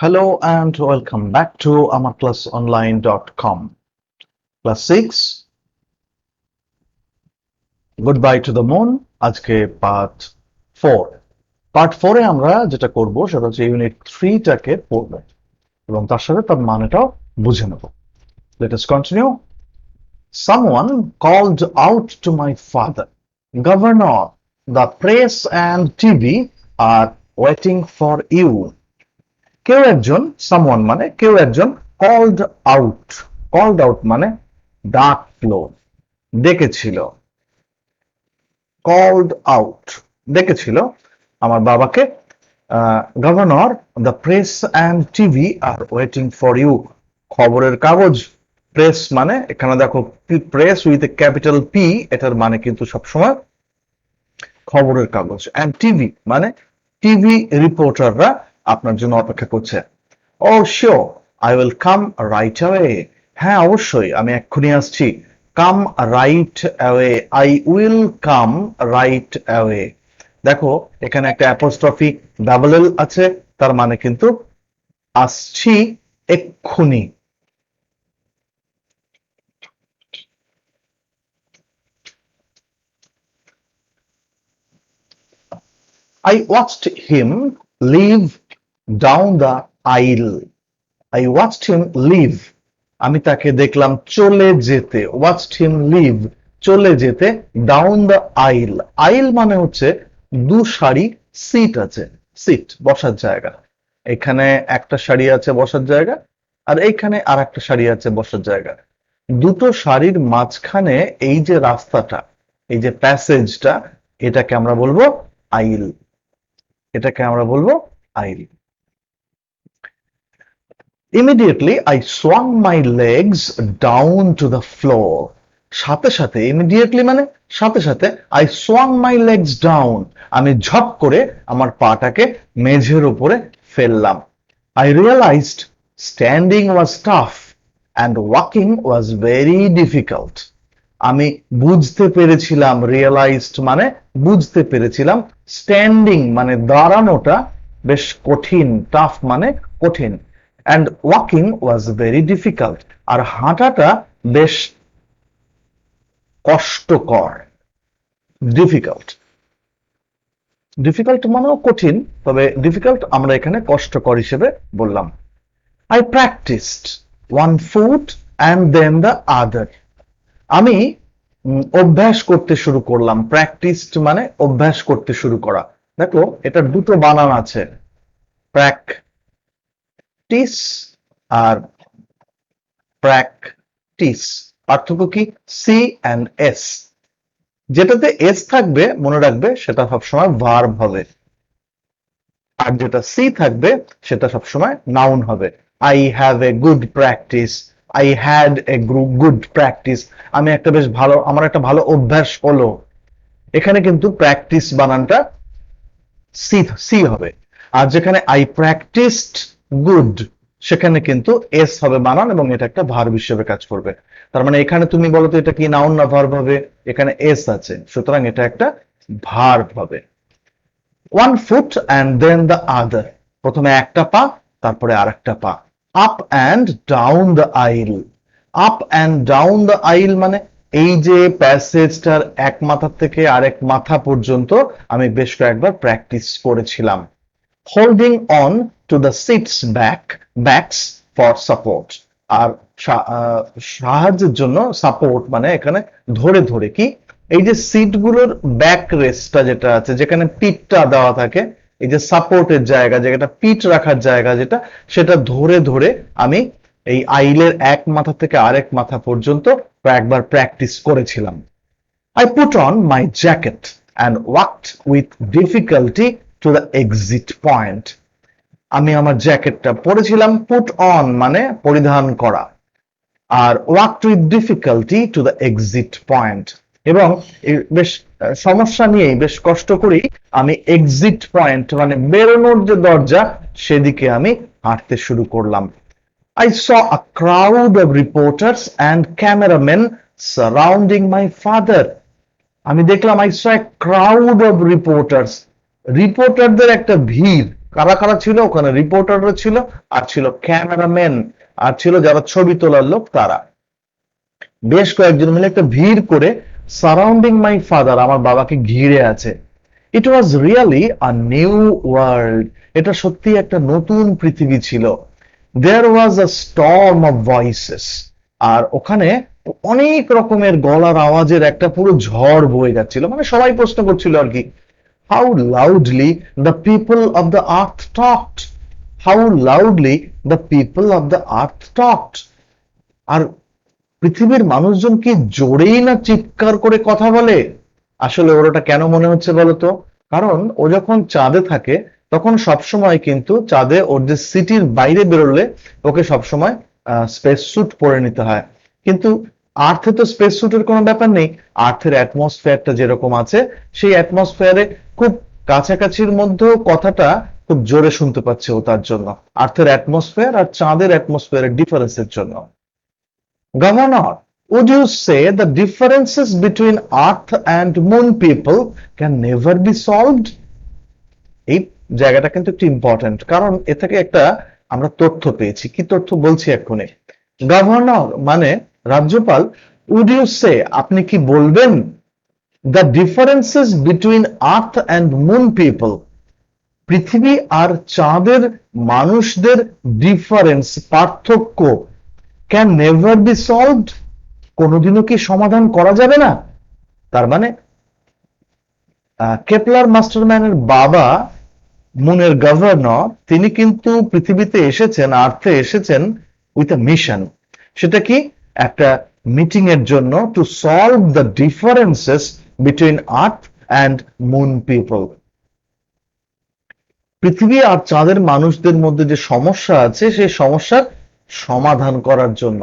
Hello and welcome back to amarclassonline.com. Class 6, Goodbye to the Moon, আজকে part 4। Part 4 এ আমরা যেটা করব সেটা হচ্ছে ইউনিট 3 টাকে পড়ব এবং তার সাথে তার মানেটাও বুঝে নেব। Let us continue. Someone called out to my father, Governor, the press and TV are waiting for you. কেউ একজন, সামওয়ান মানে কেউ একজন, কল্ড আউট মানে ডাকলো, ডেকেছিল, কল্ড আউট ডেকেছিল আমার বাবাকে। Governor, the press and TV are waiting for you. খবরের কাগজ, প্রেস মানে এখানে দেখো press with a capital P, এটার মানে কিন্তু সবসময় খবরের কাগজ। অ্যান্ড টিভি মানে টিভি রিপোর্টাররা আপনার জন্য অপেক্ষা করছে। Oh sure, I will come right away. হ্যাঁ অবশ্যই, আমি এক্ষুনি আসছি। Come right away, I will come right away. দেখো এখানে একটা অ্যাপোস্ট্রফি ডাবল এল আছে, তার মানে কিন্তু আসছি এক্ষুনি। I watched him leave down the aisle. I watched him leave. আমি তাকে দেখলাম চলে যেতে। Watched him leave, চলে যেতে। Down the aisle. Aisle মানে হচ্ছে দু সারি সিট আছে। সিট বসার জায়গা। এখানে একটা সারি আছে বসার জায়গা, আর এইখানে আর একটা সারি আছে বসার জায়গা। দুটো সারির মাঝখানে এই যে রাস্তাটা, এই যে প্যাসেজটা, এটাকে আমরা বলবো আইল। এটাকে আমরা বলবো আইল। Immediately I swung my legs down to the floor. সাথে সাথে, immediately মানে সাথে সাথে, I swung my legs down, আমি ঝপ করে আমার পাটাকে মেঝের উপরে ফেললাম। I realized standing was tough and walking was very difficult. আমি বুঝতে পেরেছিলাম, রিয়েলাইজড মানে বুঝতে পেরেছিলাম, স্ট্যান্ডিং মানে দাঁড়ানোটা বেশ কঠিন, টাফ মানে কঠিন, and walking was very difficult, আর হাঁটাটা বেশ কষ্টকর। ডিফিকাল্ট, ডিফিকাল্ট মানেও কঠিন, তবে ডিফিকাল্ট আমরা এখানে কষ্টকর হিসেবে বললাম। I practised one foot and then the other. আমি অভ্যাস করতে শুরু করলাম। প্র্যাকটিসড মানে অভ্যাস করতে শুরু করা। দেখো এটা দুটো বানান আছে, প্র্যাকটিস আর প্র্যাকটিস। পার্থক্য কি? C and S. যেটাতে এস থাকবে মনে রাখবে সেটা সবসময় ভার্ব হবে, আর যেটা সি থাকবে সেটা সবসময় নাউন হবে। I have a good practice, I had a good practice. আমি একটা বেশ ভালো, আমার একটা ভালো অভ্যাস হলো। এখানে কিন্তু প্র্যাকটিস বানানটা সি হবে, আর যেখানে আই প্র্যাকটিসড গুড সেখানে কিন্তু এস হবে বানান, এবং এটা একটা ভার্ব হিসেবে কাজ করবে। তার মানে এখানে তুমি বলো তো এটা কি নাউন না ভার্ব হবে? এখানে এস আছে, সুতরাং এটা একটা ভার্ব হবে। One foot and then the other, প্রথমে একটা পা তারপরে আর একটা পা। Up and down the aisle. Up and down the aisle মানে এই যে প্যাসেজটার এক মাথা থেকে আরেক মাথা পর্যন্ত আমি বেশ কয়েকবার প্র্যাকটিস করেছিলাম। Holding on to the seats backs for support, আর সাহায্যের জন্য সাপোর্ট মানে এখানে ধরে ধরে। কি? এই যে সিটগুলোর ব্যাক রেস্টটা যেটা আছে, যেখানে পিঠটা দেওয়া থাকে, এই যে সাপোর্টের জায়গা, যেটা পিঠ রাখার জায়গা, যেটা সেটা ধরে ধরে আমি এই আইলের এক মাথা থেকে আরেক মাথা পর্যন্ত কয়েকবার প্র্যাকটিস করেছিলাম। I put on my jacket and walked with difficulty to the exit point. আমি আমার জ্যাকেটটা পরেছিলাম, পুট অন মানে পরিধান করা, আর walked with difficulty to the exit point, এবং বেশ সমস্যা নিয়েই, বেশ কষ্ট করেই আমি এক্সিট পয়েন্ট মানে বেরোনোর যে দরজা সেদিকে আমি হাঁটতে শুরু করলাম। I saw a crowd of reporters and cameramen surrounding my father. আমি দেখলাম I saw a crowd of reporters, রিপোর্টারদের একটা ভিড়, কারা কারা ছিল ওখানে? রিপোর্টাররা ছিল, আর ছিল ক্যামেরাম্যান, আর ছিল যারা ছবি তোলার লোক তারা। বেশ কয়েকজন মিলে একটা ভিড় করে সারাউন্ডিং মাই ফাদার, আমার বাবাকে ঘিরে আছে। It was really a new world, এটা সত্যি একটা নতুন পৃথিবী ছিল। There was a storm of voices, আর ওখানে অনেক রকমের গলার আওয়াজের একটা পুরো ঝড় বয়ে যাচ্ছিল। মানে সবাই প্রশ্ন করছিল আর কি, how loudly the people of the earth talked, how loudly the people of the earth talked. আর পৃথিবীর মানুষজন কি জোরেই না চিৎকার করে কথা বলে। আসলে ওর ওটা কেন মনে হচ্ছে বলতো? কারণ ও যখন চাঁদে থাকে তখন সবসময় কিন্তু চাঁদে ওর যে সিটির বাইরে বেরোলে ওকে সবসময় স্পেস স্যুট পরে নিতে হয়, কিন্তু আর্থে তো স্পেস স্যুটের কোনো ব্যাপার নেই। আর্থের অ্যাটমসফিয়ারটা যেরকম আছে সেই অ্যাটমসফিয়ারে খুব কাছাকাছির মধ্যেও কথাটা খুব জোরে শুনতে পাচ্ছে ও, তার জন্য আর্থের অ্যাটমসফিয়ার আর চাঁদের অ্যাটমসফিয়ারের ডিফারেন্সের জন্য। Governor, would you say the differences between Earth and Moon people can never be solved? এই জায়গাটা কিন্তু একটু ইম্পর্টেন্ট, কারণ এ থেকে একটা আমরা তথ্য পেয়েছি। কি তথ্য বলছি এক্ষুনি? গভর্নর মানে রাজ্যপাল, উড ইউ সে আপনি কি বলবেন, the differences between earth and moon people, পৃথিবী আর চাঁদের মানুষদের ডিফারেন্স, পার্থক্য, ক্যান নেভার বি সলভড, কোনোদিনও কি সমাধান করা যাবে না? তার মানে কেপলার মাস্টারম্যানের বাবা মুনের গভর্নর, তিনি কিন্তু পৃথিবীতে এসেছেন, আর্থে এসেছেন উইথ এ মিশন। সেটা কি? একটা মিটিং এর জন্য, to solve the differences between earth and moon people. পৃথিবী আর চাঁদের মানুষদের মধ্যে যে সমস্যা আছে সেই সমস্যার সমাধান করার জন্য।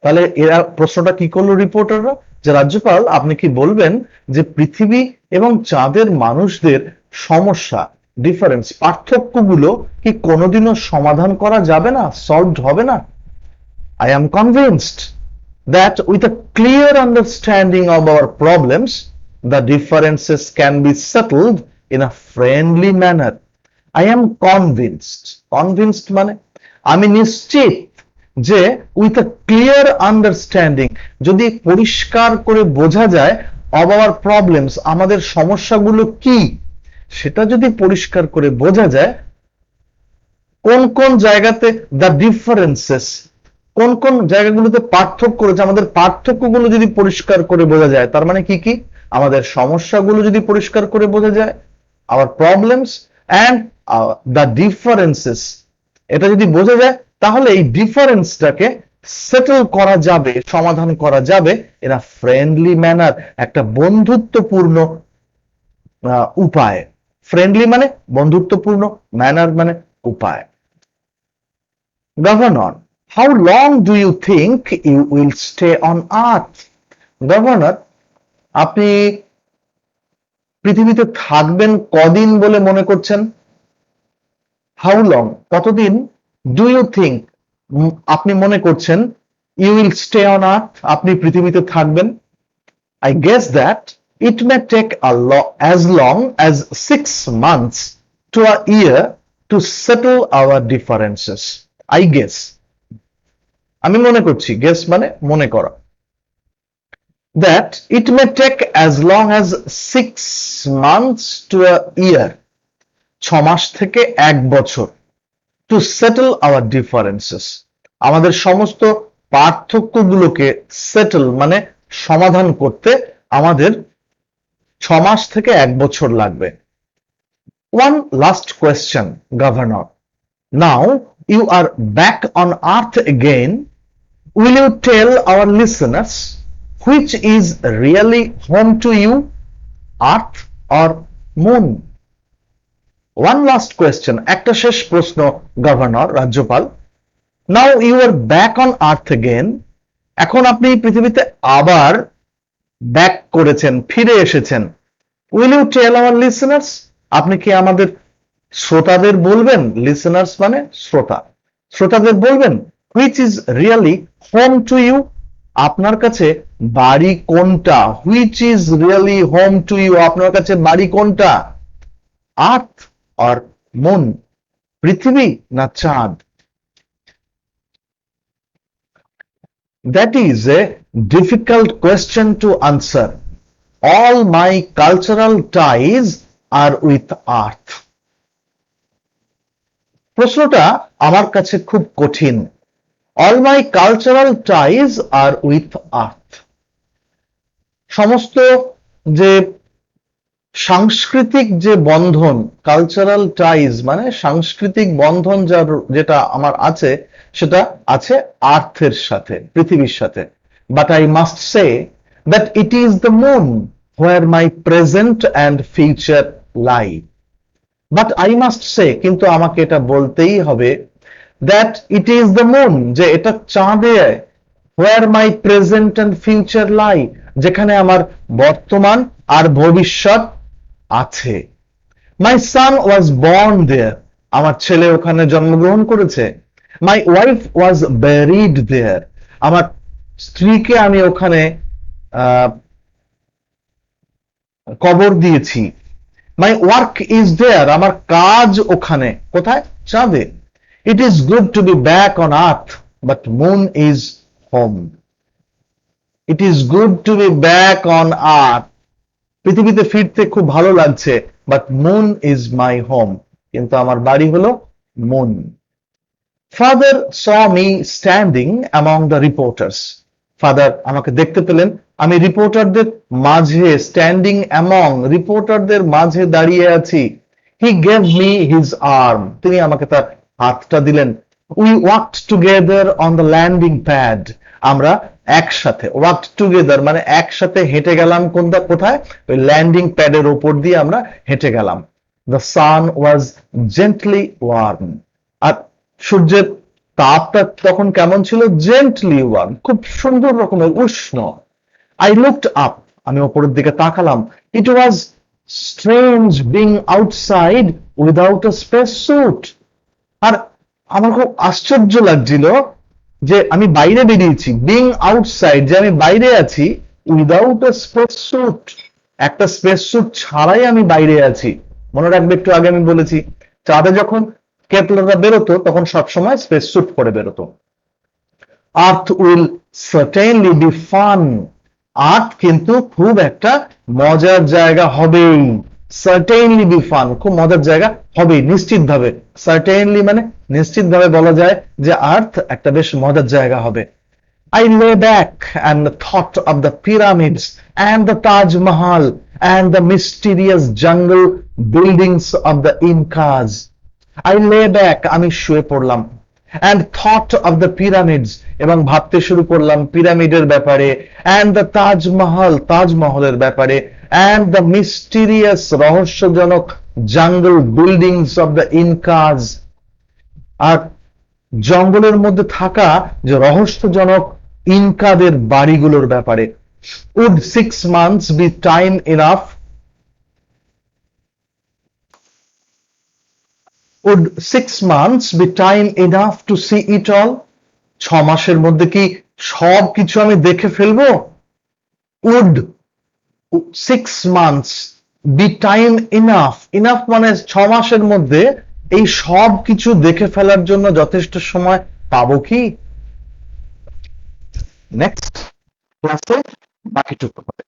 তাহলে এরা প্রশ্নটা কি করলো রিপোর্টাররা, যে রাজ্যপাল আপনি কি বলবেন যে পৃথিবী এবং চাঁদের মানুষদের সমস্যা, ডিফারেন্স, পার্থক্যগুলো কি কোনোদিনও সমাধান করা যাবে না, সলভড হবে না? I am convinced that with a clear understanding of our problems, the differences can be settled in a friendly manner. I am convinced. Convinced মানে আমি নিশ্চিত যে উইথ আ ক্লিয়ার আন্ডারস্ট্যান্ডিং, যদি পরিষ্কার করে বোঝা যায়, অব আওয়ার প্রবলেমস, আমাদের সমস্যাগুলো কি সেটা যদি পরিষ্কার করে বোঝা যায়, কোন কোন জায়গাতে দ্য ডিফারেন্সেস, কোন কোন জায়গাগুলোতে পার্থক্য রয়েছে, আমাদের পার্থক্যগুলো যদি পরিষ্কার করে বোঝা যায়, তার মানে কি কি, আমাদের সমস্যাগুলো যদি পরিষ্কার করে বোঝা যায়, hour problems and the differences, এটা যদি বোঝা যায়, তাহলে এই ডিফারেন্সটাকে সেটেল করা যাবে, সমাধান করা যাবে ইন আ ফ্রেন্ডলি ম্যানার, একটা বন্ধুত্বপূর্ণ উপায়। ফ্রেন্ডলি মানে বন্ধুত্বপূর্ণ, ম্যানার মানে উপায়। Governor, how long do you think you will stay on earth? Governor, আপনি পৃথিবীতে থাকবেন কদিন বলে মনে করছেন? হাউ লং, কতদিন, ডু ইউ থিঙ্ক, আপনি মনে করছেন, you will stay on earth, আপনি পৃথিবীতে থাকবেন। I guess that it may take as long as 6 months to a year to settle our differences. I guess, আমি মনে করছি, guess মানে মনে করা, that it may take as long as 6 months to a year, 6 মাস থেকে 1 বছর, to settle our differences, আমাদের সমস্ত পার্থক্যগুলোকে সেটেল মানে সমাধান করতে আমাদের 6 মাস থেকে 1 বছর লাগবে। One last question, Governor. Now you are back on Earth again. Will you tell our listeners which is really home to you, Earth or Moon? One last question, একটা শেষ প্রশ্ন গভর্নর, রাজ্যপাল। Now you are back on Earth again. এখন আপনি পৃথিবীতে আবার back করেছেন, ফিরে এসেছেন। Will you tell our listeners, আপনি কি আমাদের শ্রোতাদের বলবেন, লিসেনার্স মানে শ্রোতা, শ্রোতাদের বলবেন, which is really home to you, আপনার কাছে বাড়ি কোনটা, which is really home to you, আপনার কাছে বাড়ি কোনটা, আর্থ or মুন? পৃথিবী না চাঁদ? That is a difficult question to answer. All my cultural ties are with earth. প্রশ্নটা আমার কাছে খুব কঠিন। All my cultural ties are with earth. সমস্ত যে সাংস্কৃতিক যে বন্ধন, কালচারাল টাইজ মানে সাংস্কৃতিক বন্ধন যেটা আমার আছে, সেটা আছে আর্থের সাথে, পৃথিবীর সাথে। But I must say that it is the moon where my present and future lie. But I must say, কিন্তু আমাকে এটা বলতেই হবে, that it is the moon, যে এটা চাঁদে, হোয়ার মাই প্রেজেন্ট অ্যান্ড ফিউচার লাই, যেখানে আমার বর্তমান আর ভবিষ্যৎ আছে। মাই সান ওয়াজ বর্ন দেয়ার, আমার ছেলে ওখানে জন্মগ্রহণ করেছে। মাই ওয়াইফ ওয়াজ ব্যারিড দেয়ার, আমার স্ত্রীকে আমি ওখানে কবর দিয়েছি। মাই ওয়ার্ক ইজ দেয়ার, আমার কাজ ওখানে, কোথায়? চাঁদে। It is good to be back on earth, but moon is home. It is good to be back on earth, পৃথিবীতে ফিরতে খুব ভালো লাগছে, but moon is my home, কিন্তু আমার বাড়ি হলো moon. Father saw me standing among the reporters, father আমাকে দেখতে পেলেন আমি রিপোর্টারদের মাঝে, স্ট্যান্ডিং অ্যামং, রিপোর্টারদের মাঝে দাঁড়িয়ে আছি। He gave me his arm, তিনি আমাকে তার হাতটা দিলেন। We walked together on the landing pad, আমরা একসাথে, ওয়াকড টুগেদার মানে একসাথে হেঁটে গেলাম, কোথায়? ওই ল্যান্ডিং প্যাডের ওপর দিয়ে আমরা হেঁটে গেলাম। The sun was gently warm, আর সূর্যের তাপটা তখন কেমন ছিল? জেন্টলি ওয়ার্ম, খুব সুন্দর রকমের উষ্ণ। আই লুকড আপ, আমি ওপরের দিকে তাকালাম। It was strange being outside without a space suit, আর আমার খুব আশ্চর্য লাগছিল যে আমি বাইরে বেরিয়েছি, বিং আউটসাইড, যে আমি বাইরে আছি, উইদাউট আ স্পেস স্যুট, একটা স্পেস স্যুট ছাড়াই আমি বাইরে আছি। মনে রাখবে, একটু আগে আমি বলেছি চাঁদে যখন কেপলাররা বেরোতো তখন সবসময় স্পেস স্যুট পরে বেরোতো। আর্থ উইল সার্টেনলি বি ফান, আর্থ কিন্তু খুব একটা মজার জায়গা হবেই। সার্টেনলি বি ফান, খুব মজার জায়গা হবে নিশ্চিতভাবে। সার্টেনলি মানে নিশ্চিতভাবে বলা যায় যে আর্থ একটা বেশ মজার জায়গা হবে। I lay back and thought of the pyramids and the Taj Mahal and the mysterious jungle buildings of the Incas. I lay back, আমি শুয়ে পড়লাম, and thought of the pyramids, এবং ভাবতে শুরু করলাম পিরামিডের ব্যাপারে, and the Taj Mahal, তাজমহলের ব্যাপারে, and the mysterious, রহস্যজনক jungle buildings of the Incas, আর জঙ্গলের মধ্যে থাকা যে রহস্যজনক ইনকাদের বাড়িগুলোর ব্যাপারে। Would 6 months be time enough? Would 6 months be time enough to see it all? 6 মাসের মধ্যে কি সব কিছু আমি দেখে ফেলবো? Would 6 months be time enough? Enough মানে 6 মাসের মধ্যে এই সব কিছু দেখে ফেলার জন্য যথেষ্ট সময় পাবো কি? নেক্সট ক্লাসে বাকিটুকু হবে।